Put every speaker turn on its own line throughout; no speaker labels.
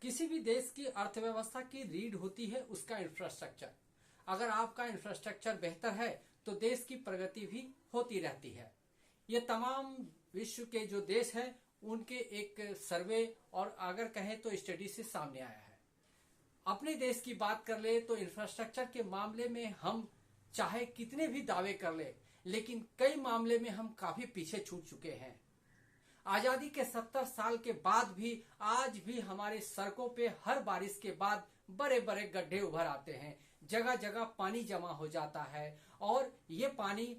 किसी भी देश की अर्थव्यवस्था की रीढ़ होती है उसका इंफ्रास्ट्रक्चर। अगर आपका इंफ्रास्ट्रक्चर बेहतर है तो देश की प्रगति भी होती रहती है। ये तमाम विश्व के जो देश हैं उनके एक सर्वे और अगर कहें तो स्टडी से सामने आया है। अपने देश की बात कर ले तो इंफ्रास्ट्रक्चर के मामले में हम चाहे कितने भी दावे कर ले, लेकिन कई मामले में हम काफी पीछे छूट चुके हैं। आजादी के 70 साल के बाद भी आज भी हमारे सड़कों पे हर बारिश के बाद बड़े बड़े गड्ढे उभर आते हैं, जगह जगह पानी जमा हो जाता है और ये पानी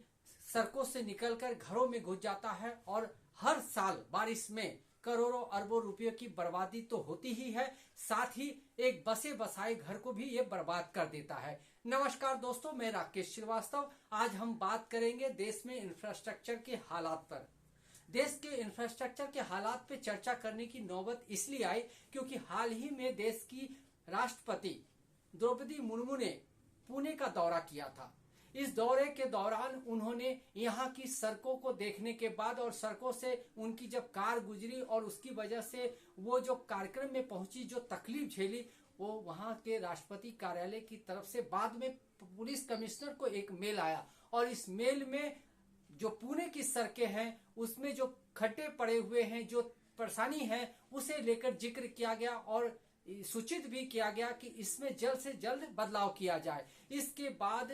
सड़कों से निकलकर घरों में घुस जाता है और हर साल बारिश में करोड़ों अरबों रुपयों की बर्बादी तो होती ही है, साथ ही एक बसे बसाए घर को भी ये बर्बाद कर देता है। नमस्कार दोस्तों, मैं राकेश श्रीवास्तव। आज हम बात करेंगे देश में इंफ्रास्ट्रक्चर के हालात पर। देश के इंफ्रास्ट्रक्चर के हालात पे चर्चा करने की नौबत इसलिए आई क्योंकि हाल ही में देश की राष्ट्रपति द्रौपदी मुर्मू ने पुणे का दौरा किया था। इस दौरे के दौरान उन्होंने यहाँ की सड़कों को देखने के बाद और सड़कों से उनकी जब कार गुजरी और उसकी वजह से वो जो कार्यक्रम में पहुंची, जो तकलीफ झेली, वो वहां के राष्ट्रपति कार्यालय की तरफ से बाद में पुलिस कमिश्नर को एक मेल आया और इस मेल में जो पुणे की सड़कें हैं उसमें जो खड्डे पड़े हुए हैं, जो परेशानी है, उसे लेकर जिक्र किया गया और सूचित भी किया गया कि इसमें जल्द से जल्द बदलाव किया जाए। इसके बाद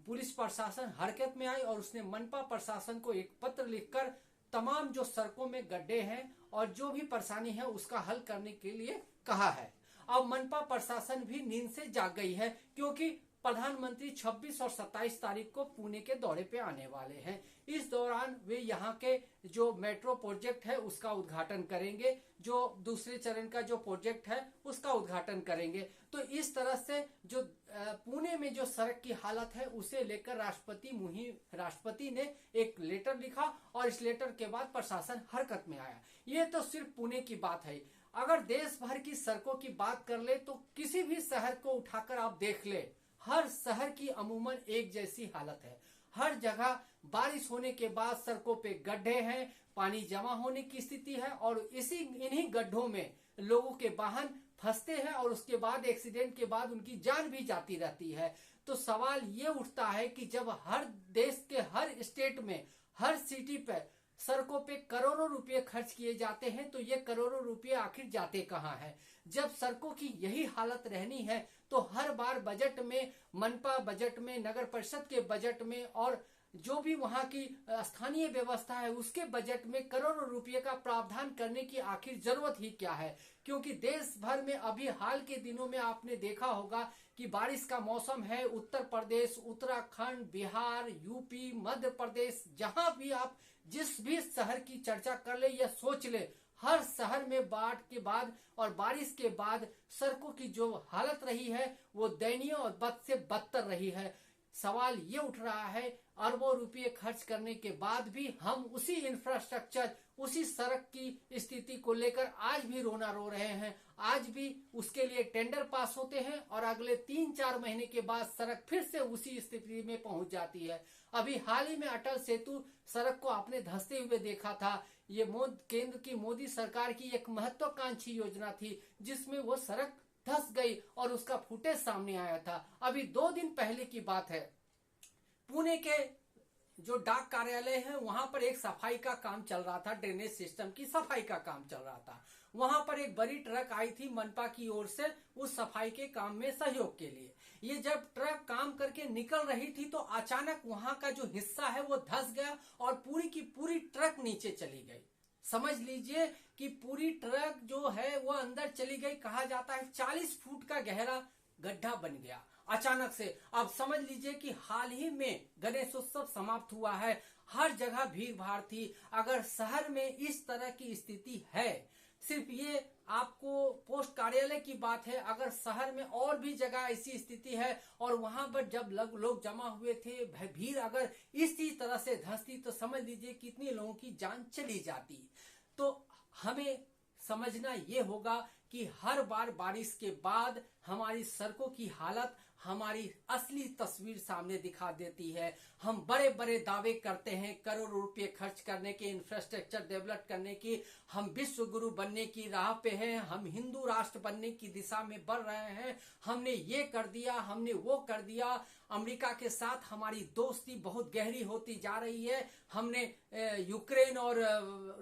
पुलिस प्रशासन हरकत में आई और उसने मनपा प्रशासन को एक पत्र लिखकर तमाम जो सड़कों में गड्ढे हैं और जो भी परेशानी है उसका हल करने के लिए कहा है। अब मनपा प्रशासन भी नींद से जाग गई है क्योंकि प्रधानमंत्री 26 और 27 तारीख को पुणे के दौरे पे आने वाले हैं। इस दौरान वे यहाँ के जो मेट्रो प्रोजेक्ट है उसका उद्घाटन करेंगे, जो दूसरे चरण का जो प्रोजेक्ट है उसका उद्घाटन करेंगे। तो इस तरह से जो पुणे में जो सड़क की हालत है उसे लेकर राष्ट्रपति ने एक लेटर लिखा और इस लेटर के बाद प्रशासन हरकत में आया। ये तो सिर्फ पुणे की बात है। अगर देश भर की सड़कों की बात कर ले तो किसी भी शहर को उठाकर आप देख ले, हर शहर की अमूमन एक जैसी हालत है। हर जगह बारिश होने के बाद सड़कों पे गड्ढे हैं, पानी जमा होने की स्थिति है और इन्हीं गड्ढों में लोगों के वाहन फंसते हैं और उसके बाद एक्सीडेंट के बाद उनकी जान भी जाती रहती है। तो सवाल ये उठता है कि जब हर देश के हर स्टेट में हर सिटी पे सड़कों पे करोड़ों रुपए खर्च किए जाते हैं तो ये करोड़ों रुपए आखिर जाते कहाँ हैं? जब सड़कों की यही हालत रहनी है तो हर बार बजट में, मनपा बजट में, नगर परिषद के बजट में और जो भी वहां की स्थानीय व्यवस्था है उसके बजट में करोड़ों रुपए का प्रावधान करने की आखिर जरूरत ही क्या है? क्योंकि देश भर में अभी हाल के दिनों में आपने देखा होगा कि बारिश का मौसम है। उत्तर प्रदेश, उत्तराखंड, बिहार, यूपी, मध्य प्रदेश, जहां भी आप जिस भी शहर की चर्चा कर ले या सोच ले, हर शहर में बाढ़ के बाद और बारिश के बाद सड़कों की जो हालत रही है वो दयनीय और बद से बदतर रही है। सवाल ये उठ रहा है, अरबों रुपए खर्च करने के बाद भी हम उसी इंफ्रास्ट्रक्चर, उसी सड़क की स्थिति को लेकर आज भी रोना रो रहे हैं। आज भी उसके लिए टेंडर पास होते हैं और अगले 3-4 महीने के बाद सड़क फिर से उसी स्थिति में पहुंच जाती है। अभी हाल ही में अटल सेतु सड़क को आपने धंसते हुए देखा था। ये केंद्र की मोदी सरकार की एक महत्वाकांक्षी योजना थी जिसमें वो सड़क धंस गई और उसका फुटेज सामने आया था। अभी 2 दिन पहले की बात है, पुणे के जो डाक कार्यालय है वहां पर एक सफाई का काम चल रहा था, ड्रेनेज सिस्टम की सफाई का काम चल रहा था। वहां पर एक बड़ी ट्रक आई थी मनपा की ओर से उस सफाई के काम में सहयोग के लिए। ये जब ट्रक काम करके निकल रही थी तो अचानक वहां का जो हिस्सा है वो धंस गया और पूरी की पूरी ट्रक नीचे चली गई। समझ लीजिए कि पूरी ट्रक जो है वो अंदर चली गई। कहा जाता है 40 फुट का गहरा गड्ढा बन गया अचानक से। अब समझ लीजिए कि हाल ही में गणेशोत्सव समाप्त हुआ है, हर जगह भीड़ भाड़ थी। अगर शहर में इस तरह की स्थिति है, सिर्फ ये आपको पोस्ट कार्यालय की बात है, अगर शहर में और भी जगह ऐसी स्थिति है और वहां पर जब लोग जमा हुए थे, भीड़ अगर इसी तरह से धंसती तो समझ लीजिए कितने लोगों की जान चली जाती। तो हमें समझना ये होगा कि हर बार बारिश के बाद हमारी सड़कों की हालत हमारी असली तस्वीर सामने दिखा देती है। हम बड़े बड़े दावे करते हैं करोड़ों रुपए खर्च करने के, इंफ्रास्ट्रक्चर डेवलप करने की, हम विश्व गुरु बनने की राह पे हैं, हम हिंदू राष्ट्र बनने की दिशा में बढ़ रहे हैं, हमने ये कर दिया, हमने वो कर दिया, अमेरिका के साथ हमारी दोस्ती बहुत गहरी होती जा रही है, हमने यूक्रेन और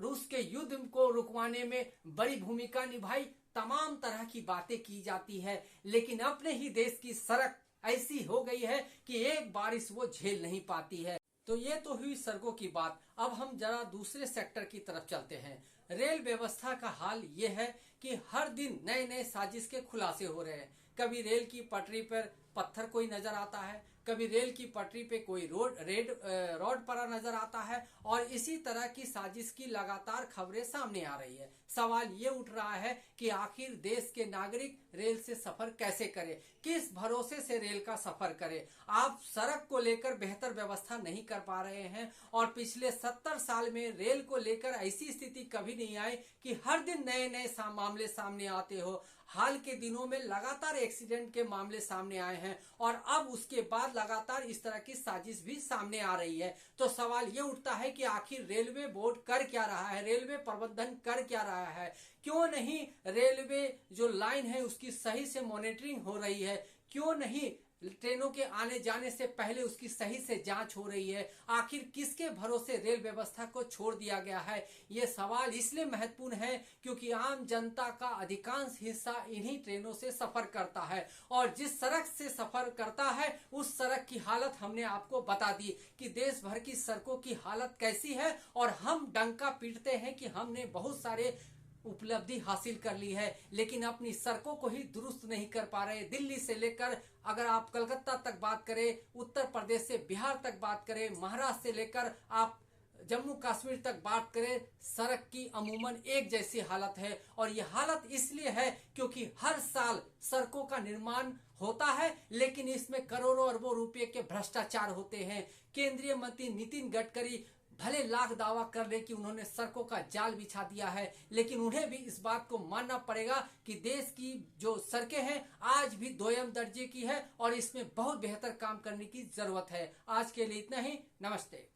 रूस के युद्ध को रुकवाने में बड़ी भूमिका निभाई। तमाम तरह की बातें की जाती है, लेकिन अपने ही देश की सड़क ऐसी हो गई है कि एक बारिश वो झेल नहीं पाती है। तो ये तो हुई सड़कों की बात। अब हम जरा दूसरे सेक्टर की तरफ चलते हैं। रेल व्यवस्था का हाल ये है कि हर दिन नए नए साजिश के खुलासे हो रहे हैं। कभी रेल की पटरी पर पत्थर कोई नजर आता है, कभी रेल की पटरी पे कोई रोड पड़ा नजर आता है, और इसी तरह की साजिश की लगातार खबरें सामने आ रही है। सवाल ये उठ रहा है कि आखिर देश के नागरिक रेल से सफर कैसे करें, किस भरोसे से रेल का सफर करें। आप सड़क को लेकर बेहतर व्यवस्था नहीं कर पा रहे हैं, और पिछले 70 साल में रेल को लेकर ऐसी स्थिति कभी नहीं आई कि हर दिन नए नए मामले सामने आते हो। हाल के दिनों में लगातार एक्सीडेंट के मामले सामने आए हैं, और अब उसके बाद लगातार इस तरह की साजिश भी सामने आ रही है। तो सवाल ये उठता है कि आखिर रेलवे बोर्ड कर क्या रहा है, रेलवे प्रबंधन कर क्या रहा है, क्यों नहीं रेलवे जो लाइन है उसकी सही से मॉनिटरिंग हो रही है, क्यों नहीं ट्रेनों के आने जाने से पहले उसकी सही से जांच हो रही है, आखिर किसके भरोसे रेल व्यवस्था को छोड़ दिया गया है। ये सवाल इसलिए महत्वपूर्ण है क्योंकि आम जनता का अधिकांश हिस्सा इन्हीं ट्रेनों से सफर करता है, और जिस सड़क से सफर करता है उस सड़क की हालत हमने आपको बता दी कि देश भर की सड़कों की हालत कैसी है, और हम डंका पीटते हैं कि हमने बहुत सारे उपलब्धि हासिल कर ली है, लेकिन अपनी सड़कों को ही दुरुस्त नहीं कर पा रहे। दिल्ली से लेकर अगर आप कलकत्ता तक बात करें, उत्तर प्रदेश से बिहार तक बात करें, महाराष्ट्र से लेकर आप जम्मू कश्मीर तक बात करें, सड़क की अमूमन एक जैसी हालत है। और ये हालत इसलिए है क्योंकि हर साल सड़कों का निर्माण होता है, लेकिन इसमें करोड़ों अरबों रुपए के भ्रष्टाचार होते हैं। केंद्रीय मंत्री नितिन गडकरी भले लाख दावा कर ले कि उन्होंने सड़कों का जाल बिछा दिया है, लेकिन उन्हें भी इस बात को मानना पड़ेगा कि देश की जो सड़कें हैं आज भी दोयम दर्जे की है, और इसमें बहुत बेहतर काम करने की जरूरत है। आज के लिए इतना ही। नमस्ते।